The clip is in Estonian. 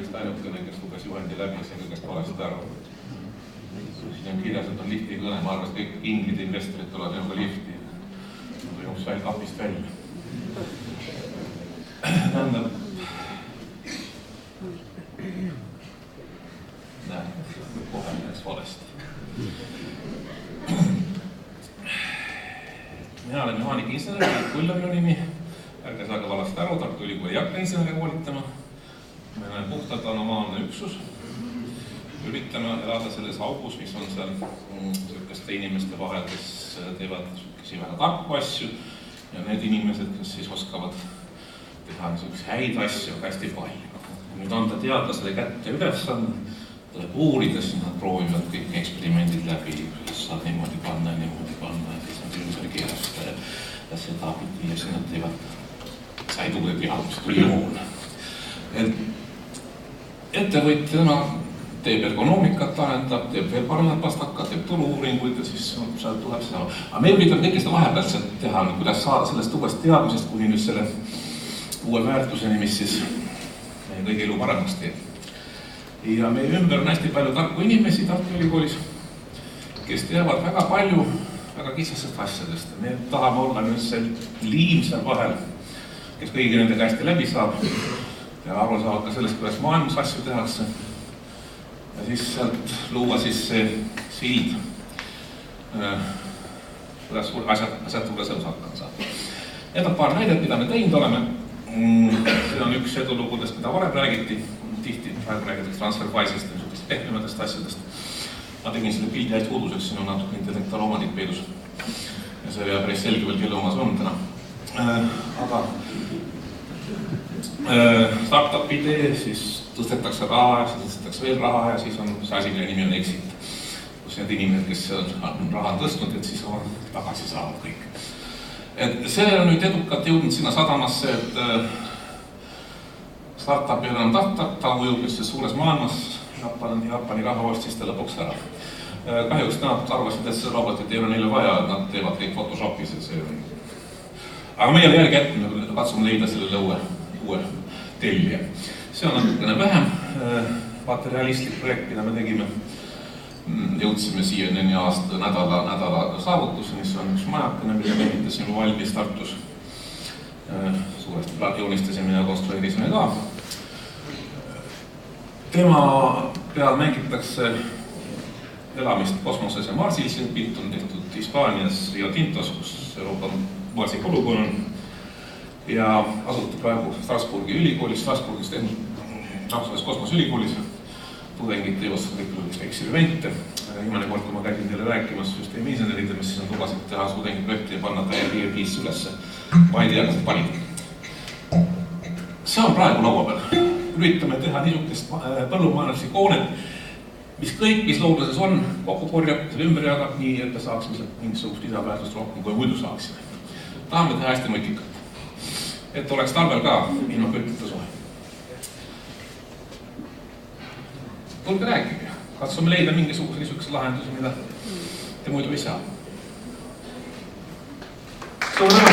vist ainukene, kes luges juhendi läbi ja see kõigest valesti aru. Siin on kirjas, et on lifti kõne, ma arvas, kõik inglid investorid tulevad juba lifti. Nad jooks veel kapist välja. Tähendab, kohe läks valesti. Mina olen mehaanika-insener, Kull on minu nimi. Ärge saage valesti aru, Tartu Ülikooli ei hakka inseneri koolitama. Meil on puhtalt anomaalne üksus. Üritame elada selles augus, mis on seal sihukeste inimeste vahel, kes teevad väga tarku asju ja need inimesed, kes siis oskavad teha niisuguse häid asju hästi palju. Nüüd anda teadlasele kätte ülesanne, tuleb uurida, siis nad proovivad kõik eksperimendid läbi, kes saab niimoodi panna ja siis nad ümber keerasta ja seda pidi ja siis nad teevad säidude teadmist või joon. Ettevõtjana teeb ergonoomikat, arendab, teeb veel paremat pastakat, teeb turu-uuringuid ja siis sealt tuleb seda. Aga me üritame kõike seda vahepealselt teha, kuidas saada sellest uuest teadmisest kuni nüüd selle uue väärtuseni, mis siis meie kõige elu paremaks teeb. Ja meie ümber on hästi palju tarku inimesi Tartu Ülikoolis, kes teavad väga palju väga kitsastest asjadest. Me tahame olla nüüd see liim seal vahel, kes kõigi nendega hästi läbi saab ja aru saavad ka sellest, kuidas maailmas asju tehakse. Ja siis sealt luua siis see sild, kuidas asjad tuules elus hakkama saab. Need on paar näidet, mida me teinud oleme. See on üks edulugudest, mida varem räägiti. Tihti praegu räägitakse transferfaisest ja niisugust pehmematest asjadest. Ma tegin selle pildi hästi uduseks, siin on natuke intellektuaalomandid peidus. Ja see jääb päris selge veel, kelle omas on täna. Aga startup idee, siis tõstetakse raha ja siis tõstetakse veel raha ja siis on see asi, mille nimi on exit. Kus need inimesed, kes on raha tõstnud, et siis on tagasi saavad kõik. Et see on nüüd edukalt jõudnud sinna sadamasse, et startup ei ole enam ta ujub just suures maailmas, Jaapani raha ostis ta lõpuks ära. Kahjuks nad arvasid, et see robotit ei ole neile vaja, et nad teevad kõik Photoshopis ja see on. Aga meie järgi jätme, katsume leida sellele uue tellija. See on natukene vähem materialistlik projekt, mida me tegime. Jõudsime siia enne aasta nädala saavutuseni, see on üks majakene, mille me ehitasime valmis Tartus. Suuresti joonistasime ja konstrueerisime ka. Tema peal mängitakse elamist kosmoses ja Marsil, see pilt on tehtud Hispaanias Rio Tintos, kus Euroopa Marsi polügoon on. Ja asutab praegu Strasbourgi ülikoolis, Strasbourgis tehnud rahvusvahelises kosmoseülikoolis. Tudengid teevad kõik eksperimente. Viimane kord, kui ma käisin teile rääkimas süsteemi inseneridele, siis on lubasid teha tudengiprojekti ja panna ta Airbnb'sse ülesse. Ma ei tea, kas nad panid. See on praegu laua peal. Üritame teha niisugust põllumajanduslikku hoonet, mis kõik, mis looduses on, kokku korjab, selle ümber jagab nii, et me saaksime mingisugust lisaväärtust rohkem, kui muidu saaksime. Tahame teha hästi mõtikalt. Et oleks talvel ka ilma kõrgita soe. Tulge rääkige, katsume leida mingisuguse niisuguse lahenduse, mida te muidu ei saa. Suur tänu!